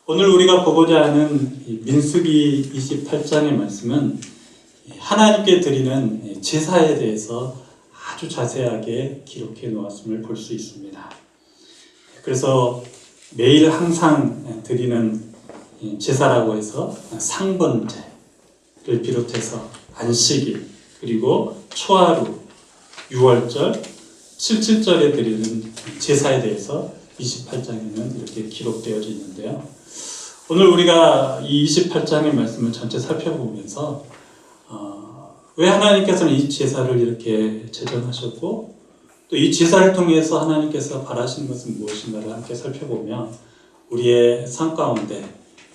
오늘 우리가 보고자 하는 민수기 28장의 말씀은 하나님께 드리는 제사에 대해서 아주 자세하게 기록해 놓았음을 볼 수 있습니다. 그래서 매일 항상 드리는 제사라고 해서 상번제를 비롯해서 안식일, 그리고 초하루, 유월절, 칠칠절에 드리는 제사에 대해서 28장에는 이렇게 기록되어져 있는데요. 오늘 우리가 이 28장의 말씀을 전체 살펴보면서 왜 하나님께서는 이 제사를 이렇게 제정하셨고 또 이 제사를 통해서 하나님께서 바라시는 것은 무엇인가를 함께 살펴보며 우리의 삶 가운데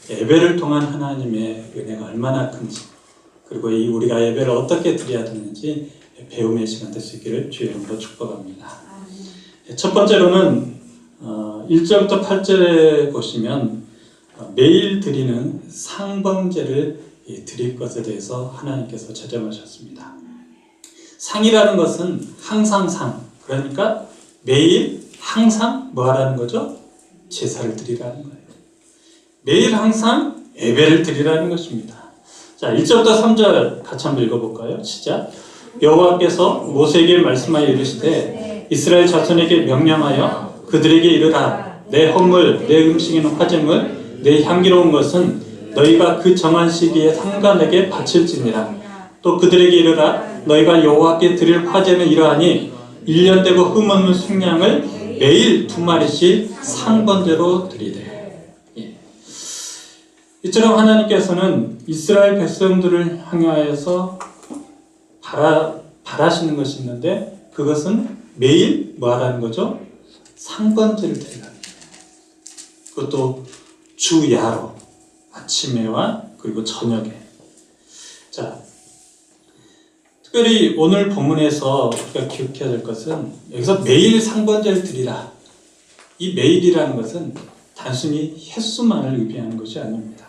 예배를 통한 하나님의 은혜가 얼마나 큰지, 그리고 이 우리가 예배를 어떻게 드려야 되는지 배움의 시간 될 수 있기를 주의 이름으로 축복합니다. 첫 번째로는 1절부터 8절에 보시면 매일 드리는 상번제를 드릴 것에 대해서 하나님께서 제정하셨습니다. 상이라는 것은 항상 상, 그러니까 매일 항상 뭐 하라는 거죠? 제사를 드리라는 거예요. 매일 항상 예배를 드리라는 것입니다. 자, 1절부터 3절 같이 한번 읽어볼까요? 시작. 여호와께서 모세에게 말씀하여 이르시되 이스라엘 자손에게 명령하여 그들에게 이르라. 내 헌물, 내 음식에는 화제물, 내 향기로운 것은 너희가 그 정한 시기에 상관에게 바칠지니라. 또 그들에게 이르라. 너희가 여호와께 드릴 화제는 이러하니 1년 되고 흠없는 순양을 매일 2마리씩 상번제로 드리되. 이처럼 하나님께서는 이스라엘 백성들을 향하여서 바라시는 것이 있는데 그것은 매일 뭐 하라는 거죠? 상번제를 드리라는 거예요. 그것도 주야로 아침에와 그리고 저녁에. 자, 특별히 오늘 본문에서 우리가 기억해야 될 것은 여기서 매일 상번제를 드리라. 이 매일이라는 것은 단순히 횟수만을 의미하는 것이 아닙니다.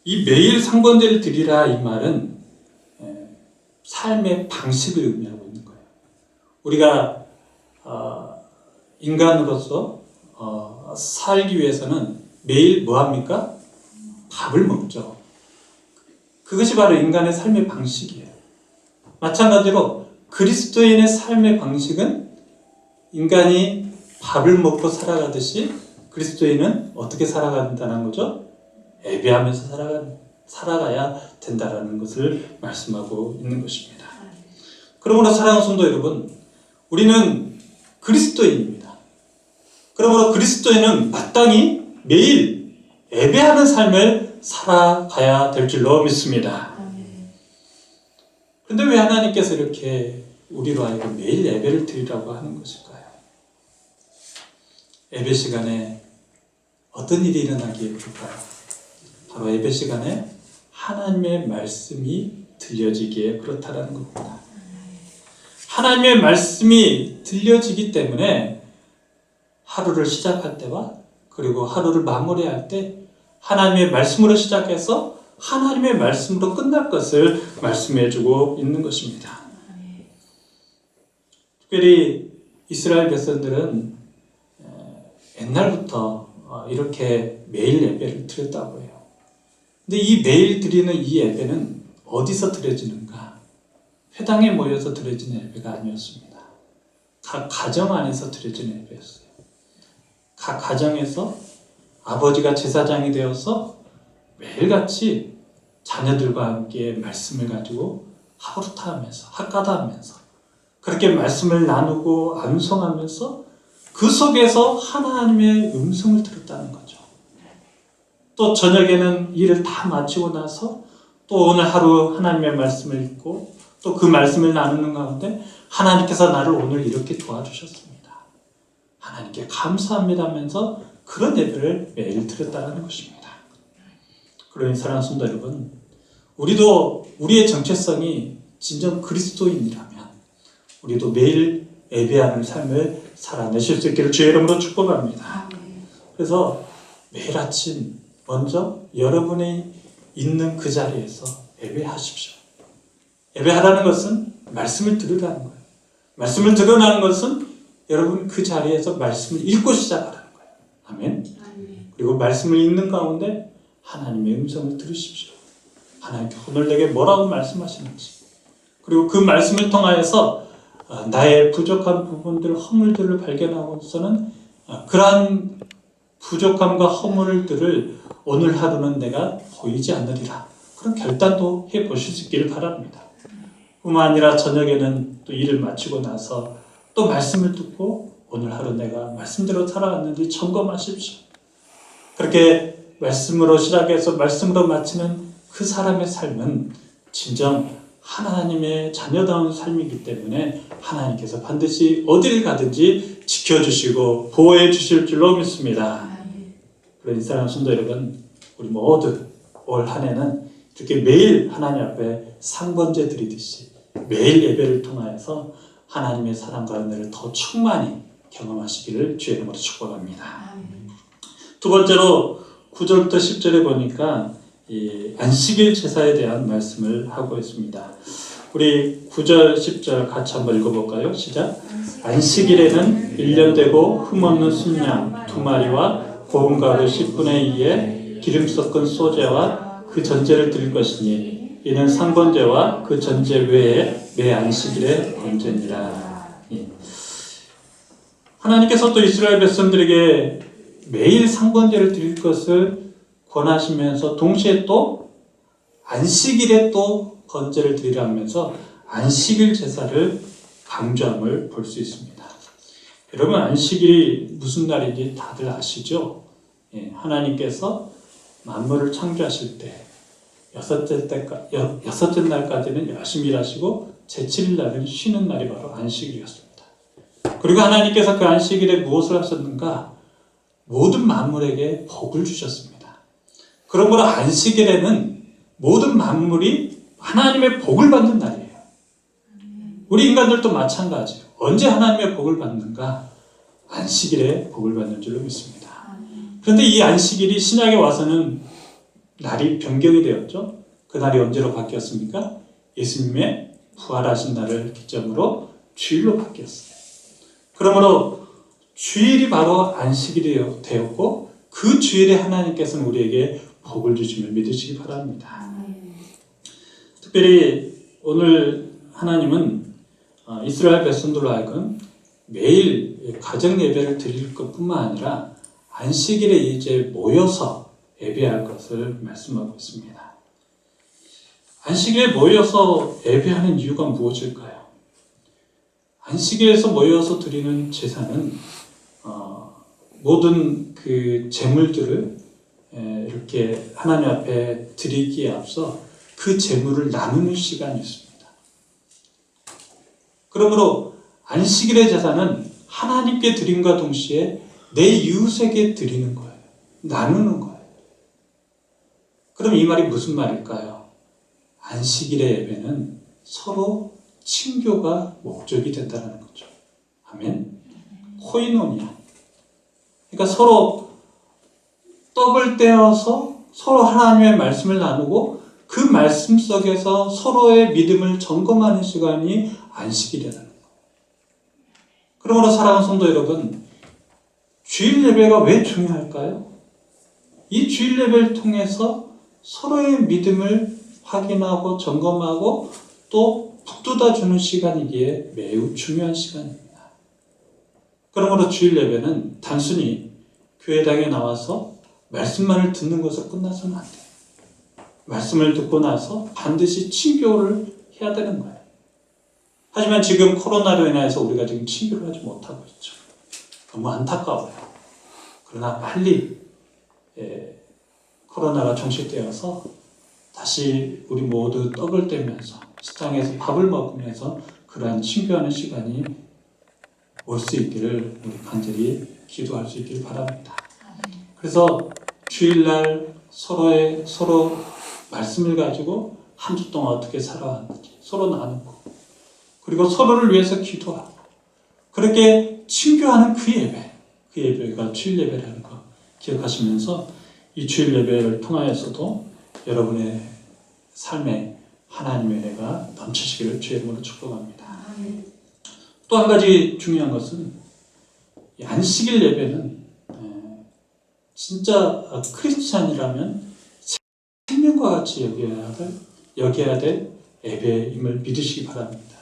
이 매일 상번제를 드리라 이 말은 삶의 방식을 의미하고 있는 거예요. 우리가 인간으로서 살기 위해서는 매일 뭐 합니까? 밥을 먹죠. 그것이 바로 인간의 삶의 방식이에요. 마찬가지로 그리스도인의 삶의 방식은 인간이 밥을 먹고 살아가듯이 그리스도인은 어떻게 살아간다는 거죠? 예배하면서 살아가야 된다는 것을 말씀하고 있는 것입니다. 그러므로 사랑하는 성도 여러분, 우리는 그리스도인입니다. 그러므로 그리스도인은 마땅히 매일 예배하는 삶을 살아가야 될 줄로 믿습니다. 그런데 왜 하나님께서 이렇게 우리로 하여금 매일 예배를 드리라고 하는 것일까요? 예배 시간에 어떤 일이 일어나기에 그럴까요? 바로 예배 시간에 하나님의 말씀이 들려지기에 그렇다라는 겁니다. 하나님의 말씀이 들려지기 때문에 하루를 시작할 때와 그리고 하루를 마무리할 때 하나님의 말씀으로 시작해서 하나님의 말씀으로 끝날 것을 말씀해주고 있는 것입니다. 특별히 이스라엘 백성들은 옛날부터 이렇게 매일 예배를 드렸다고 해요. 근데 이 매일 드리는 이 예배는 어디서 드려지는가? 회당에 모여서 드려지는 예배가 아니었습니다. 각 가정 안에서 드려지는 예배였어요. 각 가정에서 아버지가 제사장이 되어서 매일같이 자녀들과 함께 말씀을 가지고 하루타하면서 학가다하면서 그렇게 말씀을 나누고 암송하면서 그 속에서 하나님의 음성을 들었다는 거죠. 또 저녁에는 일을 다 마치고 나서 또 오늘 하루 하나님의 말씀을 읽고 또 그 말씀을 나누는 가운데 하나님께서 나를 오늘 이렇게 도와주셨습니다. 하나님께 감사합니다 하면서 그런 예배를 매일 드렸다는 것입니다. 그러니 사랑하는 성도 여러분, 우리도 우리의 정체성이 진정 그리스도인이라면 우리도 매일 예배하는 삶을 살아내실 수 있기를 주의 이름으로 축복합니다. 그래서 매일 아침 먼저 여러분이 있는 그 자리에서 예배하십시오. 예배하라는 것은 말씀을 들으라는 거예요. 말씀을 들으라는 것은 여러분 그 자리에서 말씀을 읽고 시작하라는 거예요. 아멘. 그리고 말씀을 읽는 가운데 하나님의 음성을 들으십시오. 하나님께 오늘 내게 뭐라고 말씀하시는지, 그리고 그 말씀을 통하여서 나의 부족한 부분들, 허물들을 발견하고서는 그러한 부족함과 허물들을 오늘 하루는 내가 보이지 않으리라, 그런 결단도 해보실 수 있기를 바랍니다. 뿐만 아니라 저녁에는 또 일을 마치고 나서 또 말씀을 듣고 오늘 하루 내가 말씀대로 살아왔는지 점검하십시오. 그렇게 말씀으로 시작해서 말씀으로 마치는 그 사람의 삶은 진정 하나님의 자녀다운 삶이기 때문에 하나님께서 반드시 어디를 가든지 지켜주시고 보호해 주실 줄로 믿습니다. 그러니 사랑하는 성도 여러분, 우리 모두 올 한 해는 이렇게 매일 하나님 앞에 상번제 드리듯이 매일 예배를 통하여서 하나님의 사랑과 은혜를 더 충만히 경험하시기를 주의 이름으로 축복합니다. 두 번째로 9절부터 10절에 보니까 이 안식일 제사에 대한 말씀을 하고 있습니다. 우리 9절, 10절 같이 한번 읽어볼까요? 시작. 안식일에는 1년 되고 흠없는 순양 2마리와 고운 가루 10분의 2에 기름 섞은 소제와 그 전제를 드릴 것이니 이는 상번제와 그 전제 외에 매 안식일에 번제니라. 하나님께서 또 이스라엘 백성들에게 매일 상번제를 드릴 것을 권하시면서 동시에 또 안식일에 또 번제를 드리라 하면서 안식일 제사를 강조함을 볼 수 있습니다. 여러분, 안식일이 무슨 날인지 다들 아시죠? 하나님께서 만물을 창조하실 때 여섯째 날까지는 열심히 일하시고 제7일 날은 쉬는 날이 바로 안식일이었습니다. 그리고 하나님께서 그 안식일에 무엇을 하셨는가? 모든 만물에게 복을 주셨습니다. 그러므로 안식일에는 모든 만물이 하나님의 복을 받는 날이에요. 우리 인간들도 마찬가지예요. 언제 하나님의 복을 받는가? 안식일에 복을 받는 줄로 믿습니다. 그런데 이 안식일이 신약에 와서는 날이 변경이 되었죠. 그 날이 언제로 바뀌었습니까? 예수님의 부활하신 날을 기점으로 주일로 바뀌었어요. 그러므로 주일이 바로 안식일이 되었고 그 주일에 하나님께서는 우리에게 복을 주심을 믿으시기 바랍니다. 특별히 오늘 하나님은 이스라엘 백성들로 하여금 매일 가정 예배를 드릴 것뿐만 아니라 안식일에 이제 모여서 예배할 것을 말씀하고 있습니다. 안식일에 모여서 예배하는 이유가 무엇일까요? 안식일에서 모여서 드리는 제사는 모든 그 제물들을 이렇게 하나님 앞에 드리기에 앞서 그 제물을 나누는 시간이 있습니다. 그러므로 안식일의 제사는 하나님께 드림과 동시에 내 이웃에게 드리는 거예요. 나누는 거예요. 그럼 이 말이 무슨 말일까요? 안식일의 예배는 서로 친교가 목적이 된다는 거죠. 아멘. 코이노니아. 그러니까 서로 떡을 떼어서 서로 하나님의 말씀을 나누고 그 말씀 속에서 서로의 믿음을 점검하는 시간이 안식일이라는 거예요. 그러므로 사랑하는 성도 여러분, 주일 예배가 왜 중요할까요? 이 주일 예배를 통해서 서로의 믿음을 확인하고 점검하고 또 북돋아주는 시간이기에 매우 중요한 시간입니다. 그러므로 주일 예배는 단순히 교회당에 나와서 말씀만을 듣는 것으로 끝나서는 안 돼요. 말씀을 듣고 나서 반드시 친교를 해야 되는 거예요. 하지만 지금 코로나로 인해서 우리가 지금 친교를 하지 못하고 있죠. 너무 안타까워요. 그러나 빨리 코로나가 종식되어서 다시 우리 모두 떡을 떼면서 식당에서 밥을 먹으면서 그러한 친교하는 시간이 올 수 있기를 우리 간절히 기도할 수 있기를 바랍니다. 그래서 주일날 서로 말씀을 가지고 한 주 동안 어떻게 살아왔는지 서로 나누고 그리고 서로를 위해서 기도하고 그렇게 친교하는 그 예배가 주일 예배라는 거 기억하시면서 이 주일 예배를 통하여서도 여러분의 삶에 하나님의 은혜가 넘치시기를 주의 이름으로 축복합니다. 또 한 가지 중요한 것은 이 안식일 예배는 진짜 크리스찬이라면 생명과 같이 여겨야 될 예배임을 믿으시기 바랍니다.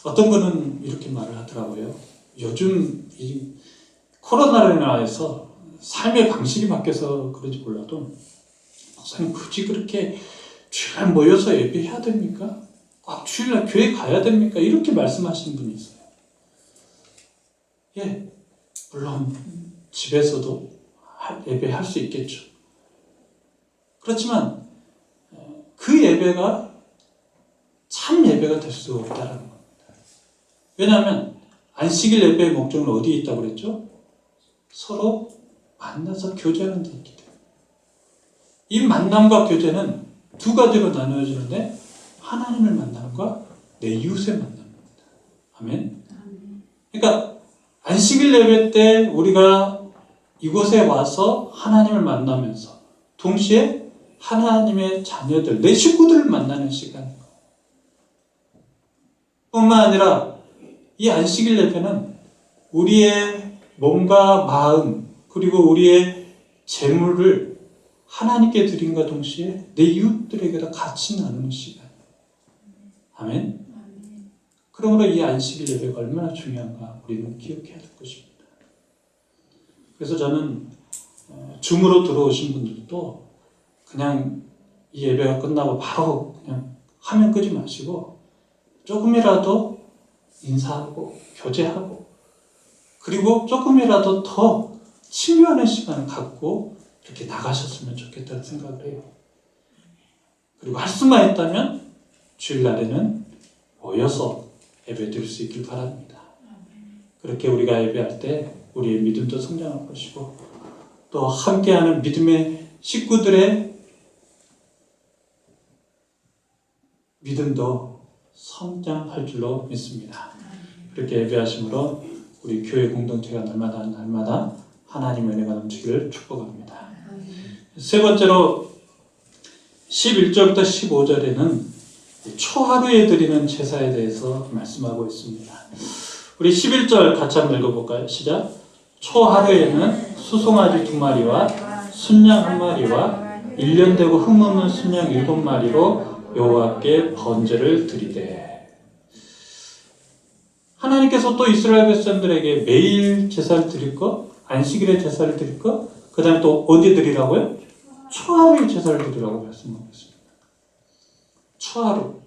어떤 분은 이렇게 말을 하더라고요. 요즘 이 코로나로 인해서 삶의 방식이 바뀌어서 그런지 몰라도 목사님 굳이 그렇게 주일날 모여서 예배해야 됩니까? 꼭 주일날 교회 가야 됩니까? 이렇게 말씀하시는 분이 있어요. 예, 물론 집에서도 예배할 수 있겠죠. 그렇지만 그 예배가 참 예배가 될 수 없다는 겁니다. 왜냐하면 안식일 예배의 목적은 어디에 있다고 그랬죠? 서로 만나서 교제하는 데 있기 때문에. 이 만남과 교제는 두 가지로 나누어지는데 하나님을 만나는 것과 내 이웃의 만남입니다. 아멘. 그러니까 안식일 예배 때 우리가 이곳에 와서 하나님을 만나면서 동시에 하나님의 자녀들, 내 식구들을 만나는 시간인 거예요. 뿐만 아니라 이 안식일 예배는 우리의 몸과 마음 그리고 우리의 재물을 하나님께 드림과 동시에 내 이웃들에게도 같이 나누는 시간. 아멘. 그러므로 이 안식일 예배가 얼마나 중요한가 우리는 기억해야 될 것입니다. 그래서 저는 줌으로 들어오신 분들도 그냥 이 예배가 끝나고 바로 그냥 화면 끄지 마시고 조금이라도 인사하고 교제하고 그리고 조금이라도 더 친교하는 시간을 갖고 이렇게 나가셨으면 좋겠다는 생각을 해요. 그리고 할 수만 있다면 주일날에는 모여서 예배 드릴 수 있길 바랍니다. 그렇게 우리가 예배할 때 우리의 믿음도 성장할 것이고 또 함께하는 믿음의 식구들의 믿음도 성장할 줄로 믿습니다. 그렇게 예배하심으로 우리 교회 공동체가 날마다 하나님의 은혜가 넘치기를 축복합니다. 세 번째로 11절부터 15절에는 초하루에 드리는 제사에 대해서 말씀하고 있습니다. 우리 11절 같이 한번 읽어볼까요? 시작. 초하루에는 수송아지 2마리와 순양 1마리와 1년 되고 흠없는 순양 7마리로 여호와께 번제를 드리되. 하나님께서 또 이스라엘 백성들에게 매일 제사를 드릴 것, 안식일에 제사를 드릴 것, 그 다음에 또 어디 드리라고요? 초하루에 제사를 드리라고 말씀하고 있습니다. 초하루.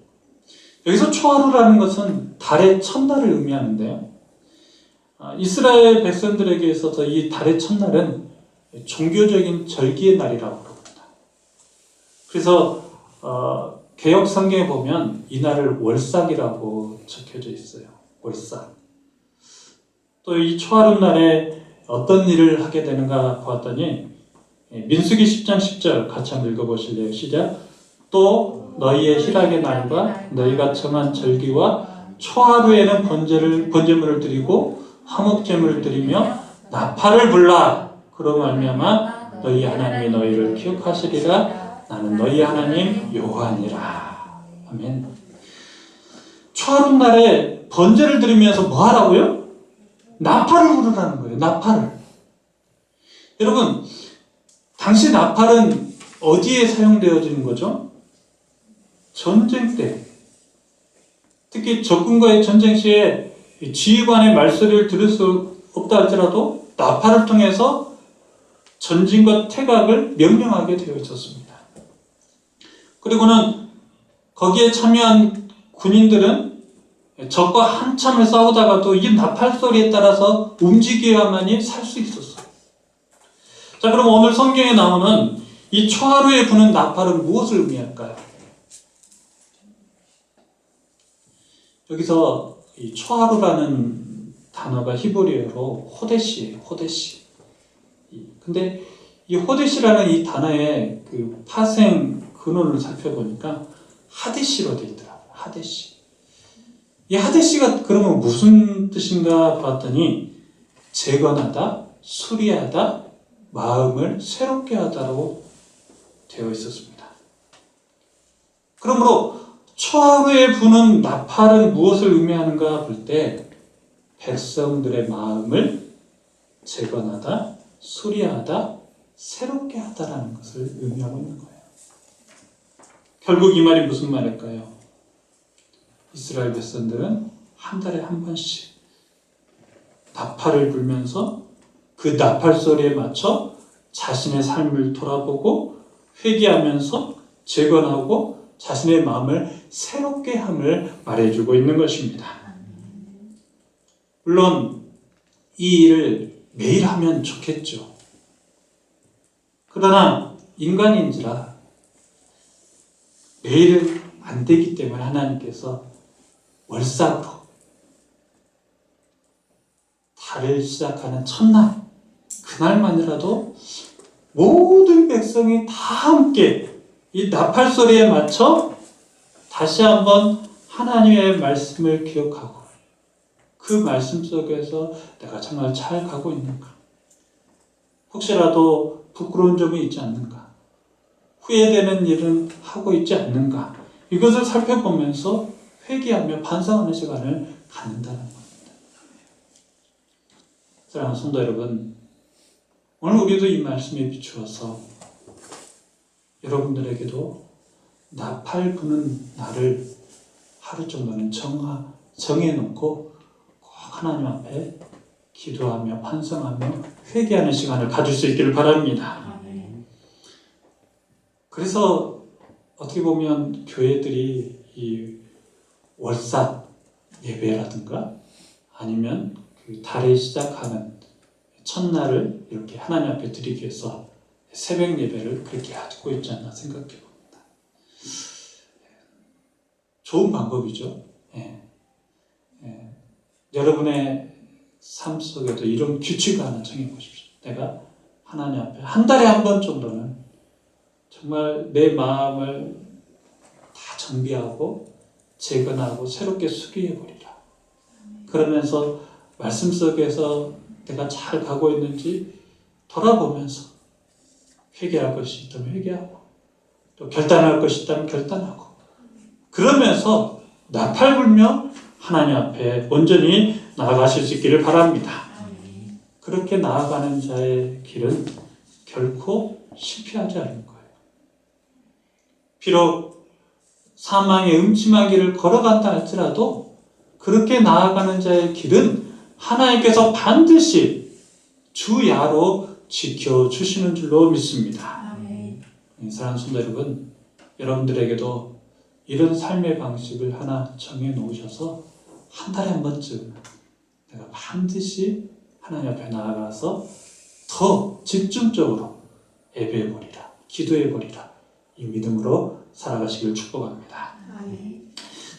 여기서 초하루라는 것은 달의 첫날을 의미하는데요. 이스라엘 백성들에게 있어서 이 달의 첫날은 종교적인 절기의 날이라고 합니다. 그래서 개역 성경에 보면 이 날을 월삭이라고 적혀져 있어요. 월삭. 또 이 초하루 날에 어떤 일을 하게 되는가 보았더니 민수기 10장 10절 같이 한번 읽어보실래요? 시작. 또 너희의 희락의 날과 너희가 정한 절기와 초하루에는 번제물을 드리고 화목제물을 드리며 나팔을 불라. 그로 말미암아 너희 하나님이 너희를 기억하시리라. 나는 너희 하나님 여호와니라. 아멘. 초하루 날에 번제를 드리면서 뭐 하라고요? 나팔을 부르라는 거예요. 나팔을. 여러분, 당시 나팔은 어디에 사용되어지는 거죠? 전쟁 때. 특히 적군과의 전쟁 시에 지휘관의 말소리를 들을 수 없다 할지라도 나팔을 통해서 전진과 퇴각을 명령하게 되어 있었습니다. 그리고는 거기에 참여한 군인들은 적과 한참을 싸우다가도 이 나팔 소리에 따라서 움직여야만이 살 수 있었어요. 자, 그럼 오늘 성경에 나오는 이 초하루에 부는 나팔은 무엇을 의미할까요? 여기서 이 초하루라는 단어가 히브리어로 호데시예요. 호데시. 근데 이 호데시라는 이 단어의 그 파생 근원을 살펴보니까 하데시로 되어 있더라고요. 하데시. 이 하데시가 그러면 무슨 뜻인가 봤더니 재건하다, 수리하다, 마음을 새롭게 하다라고 되어 있었습니다. 그러므로 초하루에 부는 나팔은 무엇을 의미하는가 볼 때 백성들의 마음을 재건하다, 수리하다, 새롭게 하다라는 것을 의미하고 있는 거예요. 결국 이 말이 무슨 말일까요? 이스라엘 백성들은 한 달에 한 번씩 나팔을 불면서 그 나팔 소리에 맞춰 자신의 삶을 돌아보고 회개하면서 재건하고 자신의 마음을 새롭게 함을 말해주고 있는 것입니다. 물론 이 일을 매일 하면 좋겠죠. 그러나 인간인지라 매일은 안 되기 때문에 하나님께서 월삭으로 달을 시작하는 첫날, 그날만이라도 모든 백성이 다 함께 이 나팔 소리에 맞춰 다시 한번 하나님의 말씀을 기억하고 그 말씀 속에서 내가 정말 잘 가고 있는가? 혹시라도 부끄러운 점이 있지 않는가? 후회되는 일은 하고 있지 않는가? 이것을 살펴보면서 회개하며 반성하는 시간을 갖는다는 겁니다. 사랑하는 성도 여러분, 오늘 우리도 이 말씀에 비추어서 여러분들에게도 나팔 부는 날을 하루 정도는 정해놓고 꼭 하나님 앞에 기도하며 반성하며 회개하는 시간을 가질 수 있기를 바랍니다. 그래서 어떻게 보면 교회들이 이 월삭 예배라든가 아니면 그 달에 시작하는 첫날을 이렇게 하나님 앞에 드리기 위해서 새벽 예배를 그렇게 하고 있지 않나 생각해 봅니다. 좋은 방법이죠. 여러분의 삶 속에도 이런 규칙을 하나 정해보십시오. 내가 하나님 앞에 한 달에 한 번 정도는 정말 내 마음을 다 정비하고 재건하고 새롭게 수리해버리라. 그러면서 말씀 속에서 내가 잘 가고 있는지 돌아보면서 회개할 것이 있다면 회개하고 또 결단할 것이 있다면 결단하고 그러면서 나팔 불며 하나님 앞에 온전히 나아가실 수 있기를 바랍니다. 그렇게 나아가는 자의 길은 결코 실패하지 않을 거예요. 비록 사망의 음침한 길을 걸어간다 할지라도 그렇게 나아가는 자의 길은 하나님께서 반드시 주야로 지켜주시는 줄로 믿습니다. 사랑하는 성도 여러분, 여러분들에게도 이런 삶의 방식을 하나 정해놓으셔서 한 달에 한 번쯤 내가 반드시 하나님 앞에 나아가서 더 집중적으로 예배해버리라, 기도해버리라, 이 믿음으로 살아가시길 축복합니다.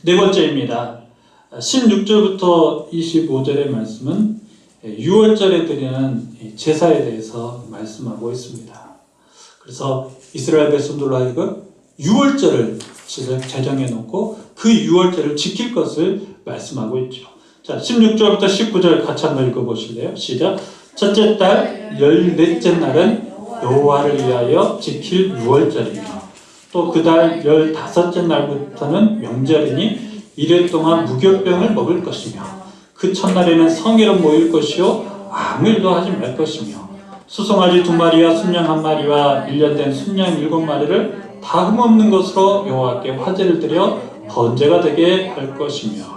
네 번째입니다. 16절부터 25절의 말씀은 6월절에 드리는 제사에 대해서 말씀하고 있습니다. 그래서 이스라엘 백성들로 하여금 6월절을 제정해 놓고 그 6월절을 지킬 것을 말씀하고 있죠. 자, 16절부터 19절 같이 한번 읽어보실래요? 시작. 첫째 달 14째 날은 여호와를 위하여 지킬 6월절이며 또 그 달 15째 날부터는 명절이니 이래 동안 무교병을 먹을 것이며 그 첫날에는 성회로 모일 것이요 아무 일도 하지 말 것이며 수송아지 2마리와 순양 1마리와 1년 된 순양 7마리를 다름 없는 것으로 여호와께 화제를 드려 번제가 되게 할 것이며.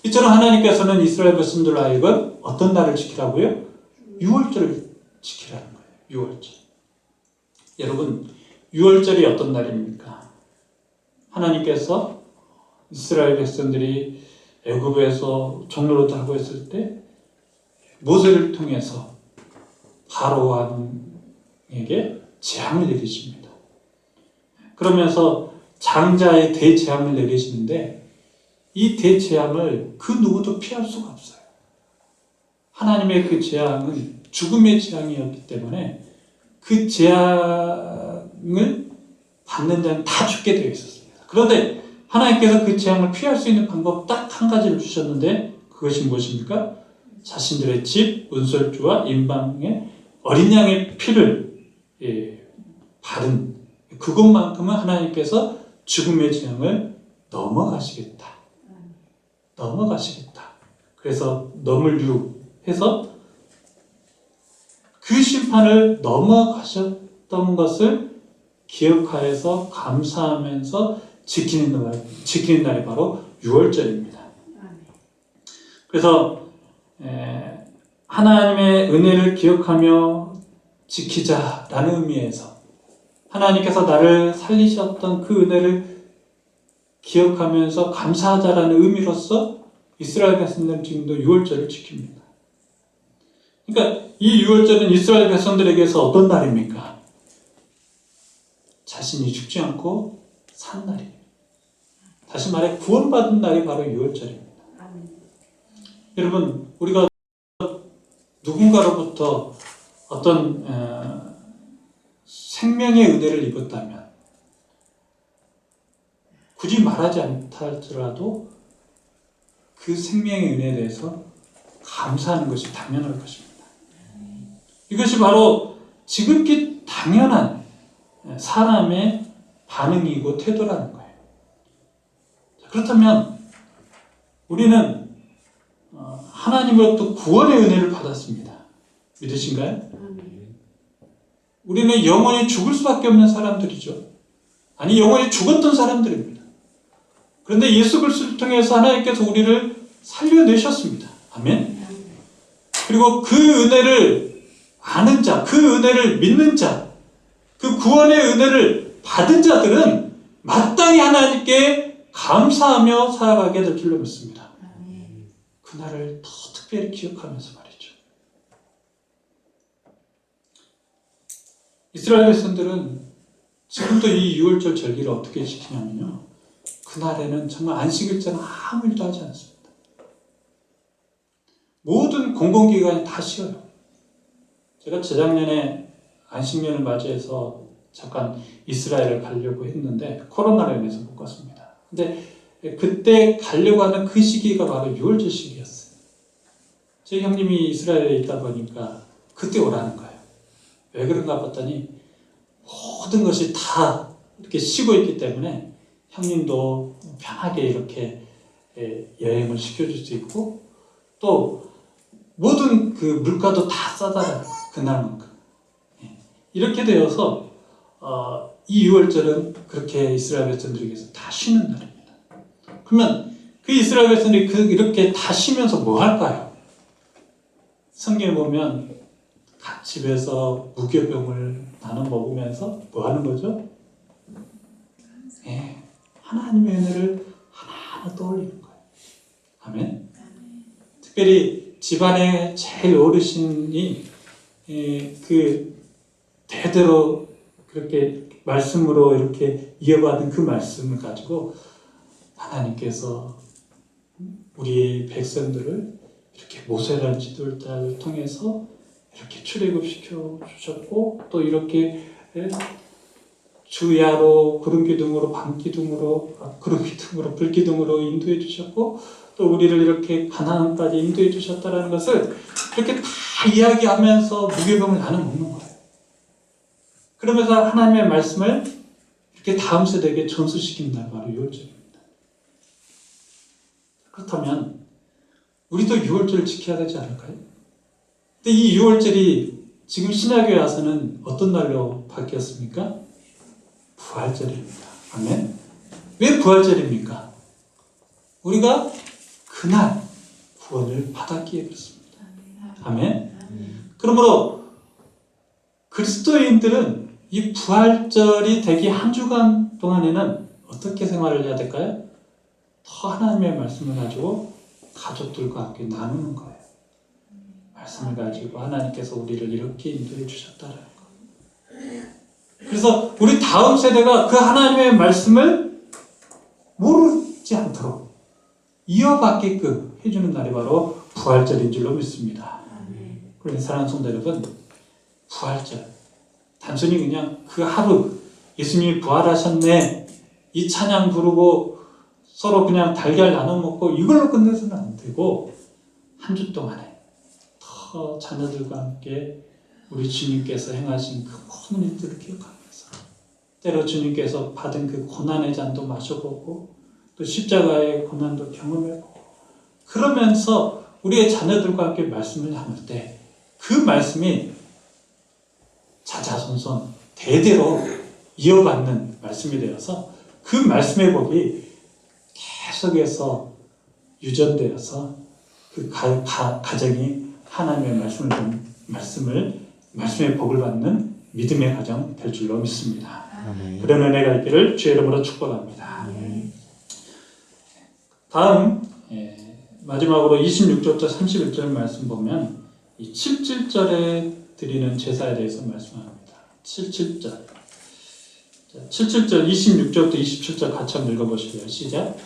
이처럼 하나님께서는 이스라엘 백성들로 하여금 어떤 날을 지키라고요? 6월절을 지키라는 거예요. 6월절. 여러분, 6월절이 어떤 날입니까? 하나님께서 이스라엘 백성들이 애굽에서 종로로 하고 있을 때 모세를 통해서 바로 왕에게 재앙을 내리십니다. 그러면서 장자의 대재앙을 내리시는데 이 대재앙을 그 누구도 피할 수가 없어요. 하나님의 그 재앙은 죽음의 재앙이었기 때문에 그 재앙을 받는 자는 다 죽게 되어 있었습니다. 그런데 하나님께서 그 재앙을 피할 수 있는 방법 딱 한 가지를 주셨는데 그것이 무엇입니까? 자신들의 집, 은솔주와 인방의 어린 양의 피를 바른 그것만큼은 하나님께서 죽음의 재앙을 넘어가시겠다. 그래서 넘을류 해서 그 심판을 넘어가셨던 것을 기억하여서 감사하면서 지키는 날이 바로 6월절입니다. 그래서 하나님의 은혜를 기억하며 지키자라는 의미에서 하나님께서 나를 살리셨던 그 은혜를 기억하면서 감사하자라는 의미로서 이스라엘 백성들은 지금도 6월절을 지킵니다. 그러니까 이 6월절은 이스라엘 백성들에게서 어떤 날입니까? 자신이 죽지 않고 산 날입니다. 다시 말해 구원받은 날이 바로 6월절입니다. 여러분, 우리가 누군가로부터 어떤 생명의 은혜를 입었다면 굳이 말하지 않다 할지라도 그 생명의 은혜에 대해서 감사하는 것이 당연할 것입니다. 이것이 바로 지극히 당연한 사람의 반응이고 태도라는 거예요. 그렇다면 우리는 하나님으로부터 구원의 은혜를 받았습니다. 믿으신가요? 우리는 영원히 죽을 수밖에 없는 사람들이죠. 아니, 영원히 죽었던 사람들입니다. 그런데 예수 그리스도를 통해서 하나님께서 우리를 살려내셨습니다. 아멘. 그리고 그 은혜를 아는 자, 그 은혜를 믿는 자, 그 구원의 은혜를 받은 자들은 마땅히 하나님께 감사하며 살아가게 될 줄로 믿습니다. 그날을 더 특별히 기억하면서 말이죠. 이스라엘 백성들은 지금도 이 6월절 절기를 어떻게 지키냐면요, 그날에는 정말 안식일자는 아무 일도 하지 않습니다. 모든 공공기관이 다 쉬어요. 제가 재작년에 안식년을 맞이해서 잠깐 이스라엘을 가려고 했는데 코로나로 인해서 못 갔습니다. 근데 그때 가려고 하는 그 시기가 바로 6월절 시기였어요. 제 형님이 이스라엘에 있다 보니까 그때 오라는 거예요. 왜 그런가 봤더니 모든 것이 다 이렇게 쉬고 있기 때문에 형님도 편하게 이렇게 여행을 시켜줄 수 있고, 또 모든 그 물가도 다 싸다라요. 그날만큼. 이렇게 되어서 이 6월절은 그렇게 이스라엘 백성들에게서 다 쉬는 날입니다. 그러면 그 이스라엘 백성들이 이렇게 다 쉬면서 뭐 할까요? 성경에 보면 각 집에서 무교병을 나눠 먹으면서 뭐 하는 거죠? 하나님의 은혜를 하나하나 떠올리는 거예요. 아멘. 특별히 집안의 제일 어르신이 그 대대로 그렇게 말씀으로 이렇게 이어받은 그 말씀을 가지고 하나님께서 우리 백성들을 이렇게 모세라는 지도자를 통해서 이렇게 출애굽시켜 주셨고, 또 이렇게 주야로 구름기둥으로 불기둥으로 인도해 주셨고, 또 우리를 이렇게 가나안까지 인도해 주셨다라는 것을 이렇게 다 이야기하면서 무교병을 나눠 먹는 거예요. 그러면서 하나님의 말씀을 이렇게 다음 세대에게 전수시키는 날 바로 6월절입니다. 그렇다면 우리도 6월절을 지켜야 되지 않을까요? 근데 이 6월절이 지금 신약에 와서는 어떤 날로 바뀌었습니까? 부활절입니다. 아멘. 왜 부활절입니까? 우리가 그날 구원을 받았기에 그렇습니다. 아멘. 그러므로 그리스도인들은 이 부활절이 되기 한 주간 동안에는 어떻게 생활을 해야 될까요? 더 하나님의 말씀을 가지고 가족들과 함께 나누는 거예요. 말씀을 가지고 하나님께서 우리를 이렇게 인도해 주셨다는 거. 그래서 우리 다음 세대가 그 하나님의 말씀을 모르지 않도록 이어받게끔 해주는 날이 바로 부활절인 줄로 믿습니다. 그래서 사랑하는 성도 여러분, 부활절 단순히 그냥 그 하루 예수님이 부활하셨네 이 찬양 부르고 서로 그냥 달걀 나눠 먹고 이걸로 끝내서는 안 되고, 한 주 동안에 더 자녀들과 함께 우리 주님께서 행하신 그 모든 일들을 기억하면서, 때로 주님께서 받은 그 고난의 잔도 마셔보고 또 십자가의 고난도 경험해보고, 그러면서 우리의 자녀들과 함께 말씀을 나눌 때 그 말씀이 자자손손 대대로 이어받는 말씀이 되어서 그 말씀의 복이 계속해서 유전되어서 그 가정이 하나님의 말씀의 복을 받는 믿음의 가정 될 줄로 믿습니다. 그런 은혜가 있기를 주의 이름으로 축복합니다. 다음 마지막으로 26절부터 31절 말씀 보면 이 77절에 드리는 제사에 대해서 말씀합니다. 77절 26절부터 27절 같이 한번 읽어보실래요? 시작.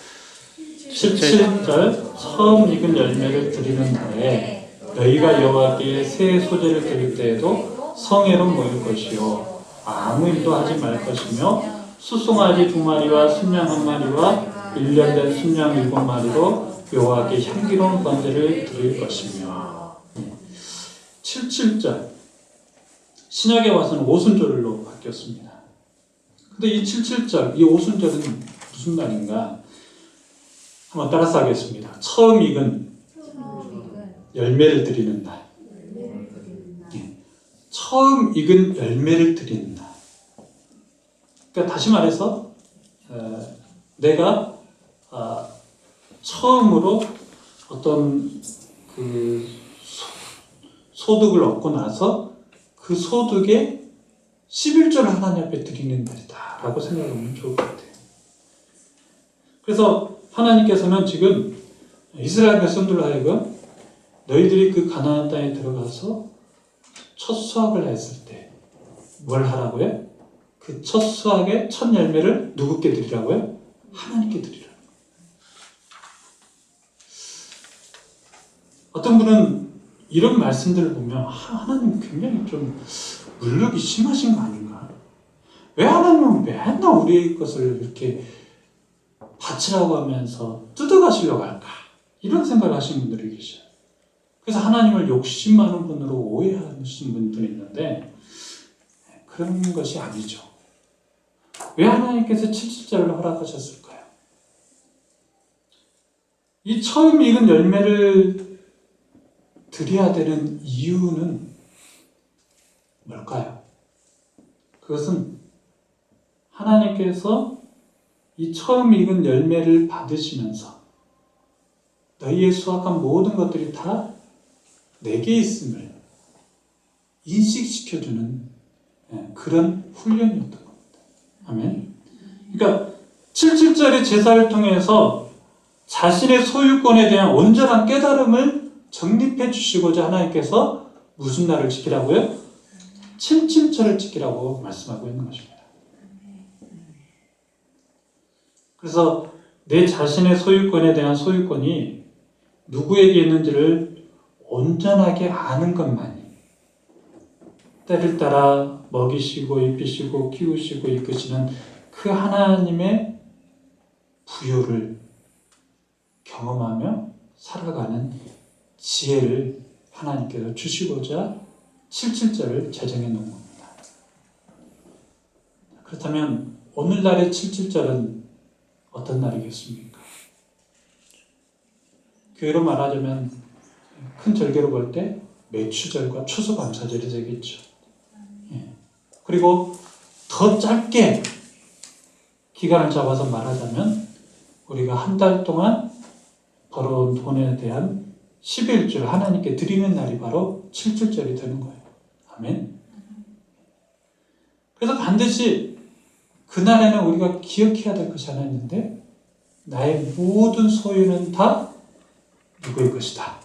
77절 처음 익은 열매를 드리는 날에 너희가 여호와께 새 소재를 드릴 때에도 성회로 모일 것이요 아무 일도 하지 말 것이며 수송아지 2마리와 순양 1마리와 1년 된 순양 7마리로 여호와께 향기로운 번제를 드릴 것이며 77절 신약에 와서는 오순절로 바뀌었습니다. 근데 이 77절, 이 오순절은 무슨 날인가? 한번 따라서 하겠습니다. 처음 익은 열매를 드리는 날. 처음 익은 열매를 드리는 날. 그러니까 다시 말해서 내가 처음으로 어떤 그 소득을 얻고 나서 그 소득의 11조를 하나님 앞에 드리는 날이다 라고 생각하면 좋을 것 같아요. 그래서 하나님께서는 지금 이스라엘 백성들로 하여금 너희들이 그 가나안 땅에 들어가서 첫 수확을 했을 때 뭘 하라고요? 그 첫 수확의 첫 열매를 누구께 드리라고요? 하나님께 드리라고. 어떤 분은 이런 말씀들을 보면 하나님 굉장히 좀 물욕이 심하신 거 아닌가? 왜 하나님은 맨날 우리의 것을 이렇게 바치라고 하면서 뜯어가시려고 할까? 이런 생각을 하시는 분들이 계셔요. 그래서 하나님을 욕심 많은 분으로 오해하시는 분들이 있는데 그런 것이 아니죠. 왜 하나님께서 77절을 허락하셨을까요? 이 처음 익은 열매를 드려야 되는 이유는 뭘까요? 그것은 하나님께서 이 처음 익은 열매를 받으시면서 너희의 수확한 모든 것들이 다 내게 있음을 인식시켜주는 그런 훈련이었던 겁니다. 아멘. 그러니까 77절의 제사를 통해서 자신의 소유권에 대한 온전한 깨달음을 정립해 주시고자 하나님께서 무슨 날을 지키라고요? 77절을 지키라고 말씀하고 있는 것입니다. 그래서 내 자신의 소유권에 대한 소유권이 누구에게 있는지를 온전하게 아는 것만이 때를 따라 먹이시고 입히시고 키우시고 이끄시는 그 하나님의 부요를 경험하며 살아가는 지혜를 하나님께서 주시고자 77절을 제정해 놓은 겁니다. 그렇다면 오늘날의 77절은 어떤 날이겠습니까? 교회로 말하자면 큰 절개로 볼 때 매추절과 추수감사절이 되겠죠. 그리고 더 짧게 기간을 잡아서 말하자면 우리가 한 달 동안 벌어온 돈에 대한 11조를 하나님께 드리는 날이 바로 77절이 되는 거예요. 아멘. 그래서 반드시 그날에는 우리가 기억해야 될 것이 하나 있는데 나의 모든 소유는 다 누구의 것이다.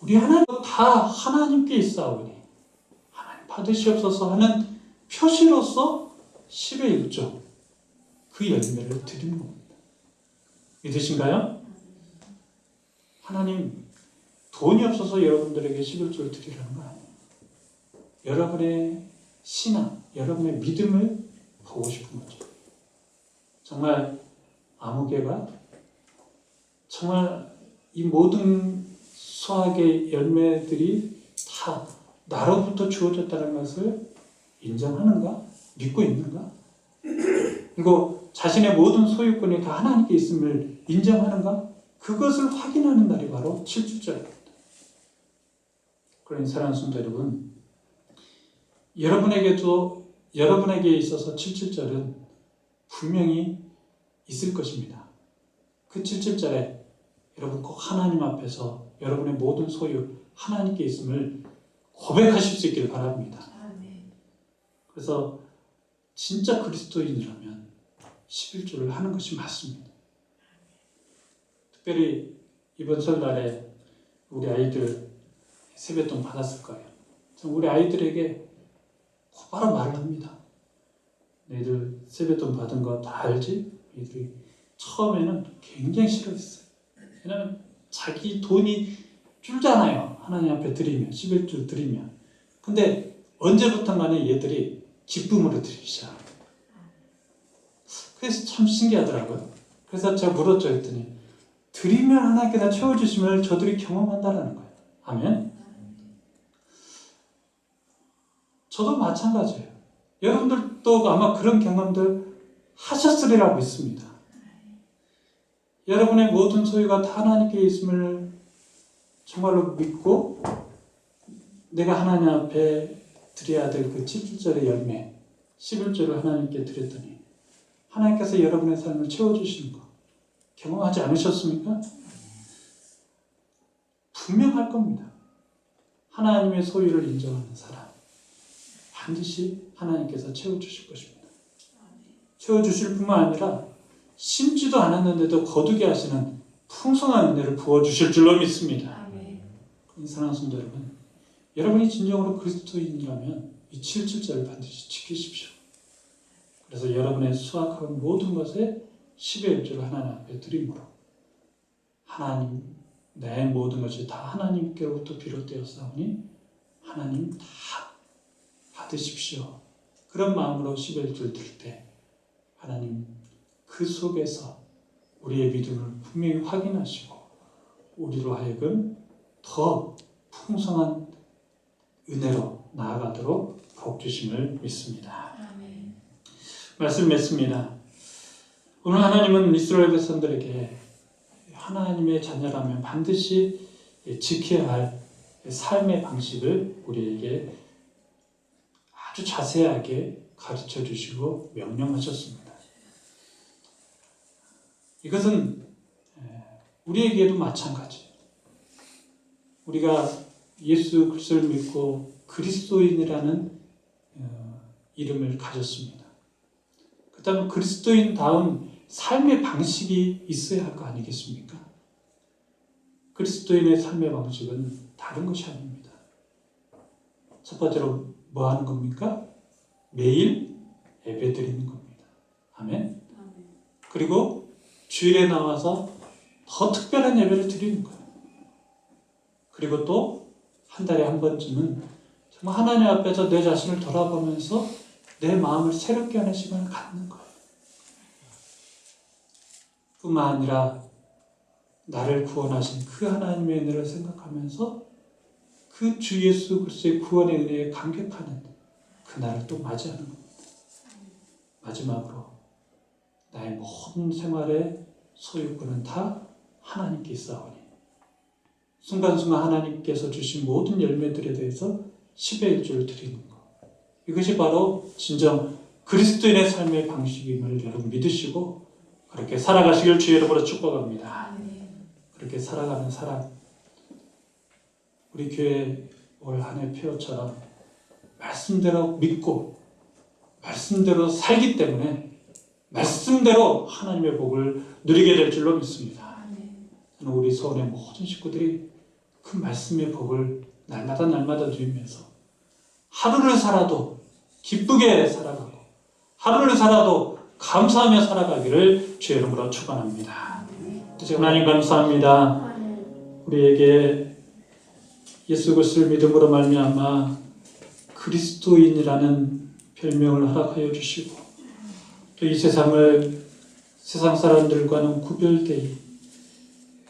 우리 하나님 다 하나님께 있사오니 하나님 받으시옵소서 하는 표시로서 10의 1조 그 열매를 드리는 겁니다. 믿으신가요? 하나님 돈이 없어서 여러분들에게 11조를 드리라는 거 아니에요. 여러분의 신앙, 여러분의 믿음을 보고 싶은 거죠. 정말 아무개가 정말 이 모든 수학의 열매들이 다 나로부터 주어졌다는 것을 인정하는가? 믿고 있는가? 그리고 자신의 모든 소유권이 다 하나님께 있음을 인정하는가? 그것을 확인하는 날이 바로 7주절입니다. 그러니 사랑하는 성도 여러분, 여러분에게 있어서 77절은 분명히 있을 것입니다. 그 77절에 여러분 꼭 하나님 앞에서 여러분의 모든 소유 하나님께 있음을 고백하실 수 있기를 바랍니다. 그래서 진짜 그리스도인이라면 11조를 하는 것이 맞습니다. 특별히 이번 설날에 우리 아이들 세뱃돈 받았을 거예요. 우리 아이들에게 곧바로 말을 합니다. 너희들 세뱃돈 받은 거 다 알지? 얘들이 처음에는 굉장히 싫어했어요. 왜냐하면 자기 돈이 줄잖아요. 하나님 앞에 드리면, 11조 드리면. 근데 언제부턴가는 얘들이 기쁨으로 드리기 시작합니다. 그래서 참 신기하더라고요. 그래서 제가 물었죠. 했더니 드리면 하나님께서 채워주심을 저들이 경험한다는 거예요. 아멘. 저도 마찬가지예요. 여러분들도 아마 그런 경험들 하셨으리라고 믿습니다. 여러분의 모든 소유가 다 하나님께 있음을 정말로 믿고 내가 하나님 앞에 드려야 될 그 7절의 열매 11조를 하나님께 드렸더니 하나님께서 여러분의 삶을 채워주시는 거 경험하지 않으셨습니까? 분명할 겁니다. 하나님의 소유를 인정하는 사람 반드시 하나님께서 채워주실 것입니다. 채워주실 뿐만 아니라 심지도 않았는데도 거두게 하시는 풍성한 은혜를 부어주실 줄로 믿습니다. 사랑하는 성도 여러분, 여러분이 진정으로 그리스도인이라면 이 77절을 반드시 지키십시오. 그래서 여러분의 수확한 모든 것에 10의 1조를 하나님 앞에 드림으로 하나님 내 모든 것이 다 하나님께로부터 비롯되었사오니 하나님 다 받으십시오. 그런 마음으로 10의 1조를 드릴 때 하나님 그 속에서 우리의 믿음을 분명히 확인하시고 우리로 하여금 더 풍성한 은혜로 나아가도록 복주심을 믿습니다. 아멘. 말씀 맺습니다. 오늘 하나님은 이스라엘 백성들에게 하나님의 자녀라면 반드시 지켜야 할 삶의 방식을 우리에게 아주 자세하게 가르쳐 주시고 명령하셨습니다. 이것은 우리에게도 마찬가지예요. 우리가 예수 그리스도를 믿고 그리스도인이라는 이름을 가졌습니다. 그렇다면 그리스도인다운 삶의 방식이 있어야 할 거 아니겠습니까? 그리스도인의 삶의 방식은 다른 것이 아닙니다. 첫 번째로 뭐 하는 겁니까? 매일 예배 드리는 겁니다. 아멘. 그리고 주일에 나와서 더 특별한 예배를 드리는 거예요. 그리고 또 한 달에 한 번쯤은 정말 하나님 앞에서 내 자신을 돌아보면서 내 마음을 새롭게 하는 시간을 갖는 거예요. 뿐만 아니라 나를 구원하신 그 하나님의 은혜를 생각하면서 그 주 예수 그리스도의 구원의 은혜에 감격하는 그날을 또 맞이하는 겁니다. 마지막으로 나의 모든 생활의 소유권은 다 하나님께 있사오니 순간순간 하나님께서 주신 모든 열매들에 대해서 10의 1조를 드리는 것. 이것이 바로 진정 그리스도인의 삶의 방식임을 여러분 믿으시고 그렇게 살아가시길 주의 이름으로 축복합니다. 그렇게 살아가는 사람 우리 교회 올 한 해 표어처럼 말씀대로 믿고 말씀대로 살기 때문에 말씀대로 하나님의 복을 누리게 될 줄로 믿습니다. 저는 우리 서울의 모든 식구들이 그 말씀의 복을 날마다 누리면서 하루를 살아도 기쁘게 살아가고 하루를 살아도 감사하며 살아가기를 주의 이름으로 축원합니다. 하나님 감사합니다. 우리에게 예수 그리스도를 믿음으로 말미암아 그리스도인이라는 별명을 허락하여 주시고 또 이 세상을 세상 사람들과는 구별되이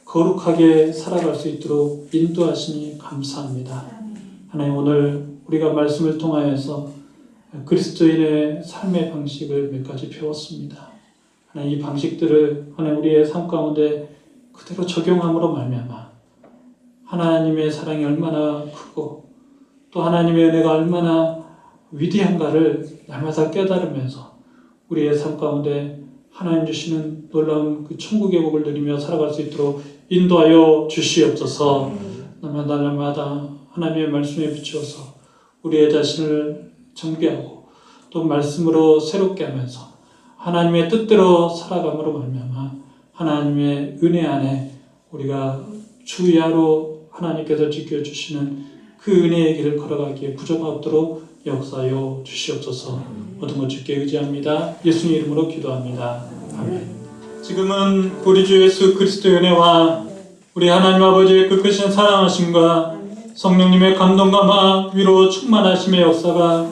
거룩하게 살아갈 수 있도록 인도하시니 감사합니다. 하나님 오늘 우리가 말씀을 통하여서 그리스도인의 삶의 방식을 몇 가지 배웠습니다. 하나님 이 방식들을 하나님 우리의 삶 가운데 그대로 적용함으로 말미암아 하나님의 사랑이 얼마나 크고 또 하나님의 은혜가 얼마나 위대한가를 날마다 깨달으면서 우리의 삶 가운데 하나님 주시는 놀라운 그 천국의 복을 누리며 살아갈 수 있도록 인도하여 주시옵소서. 날마다 하나님의 말씀에 비추어서 우리의 자신을 정비하고 또 말씀으로 새롭게 하면서 하나님의 뜻대로 살아감으로 말미암아 하나님의 은혜 안에 우리가 주야로 하나님께서 지켜주시는 그 은혜의 길을 걸어가기에 부족하도록 역사하여 주시옵소서. 모든 것 주께 의지합니다. 예수님 이름으로 기도합니다. 아멘. 지금은 우리 주 예수 그리스도의 은혜와 우리 하나님 아버지의 그 크신 사랑하심과 성령님의 감동감화 위로 충만하심의 역사가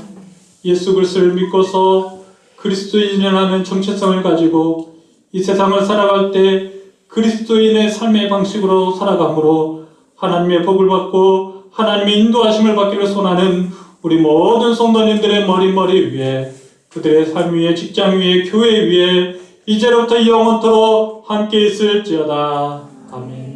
예수 그리스도를 믿고서 그리스도인이라는 정체성을 가지고 이 세상을 살아갈 때 그리스도인의 삶의 방식으로 살아감으로 하나님의 복을 받고 하나님의 인도하심을 받기를 소원하는 우리 모든 성도님들의 머리 위에 그들의 삶 위에 직장 위에 교회 위에 이제로부터 영원토록 함께 있을지어다. 아멘.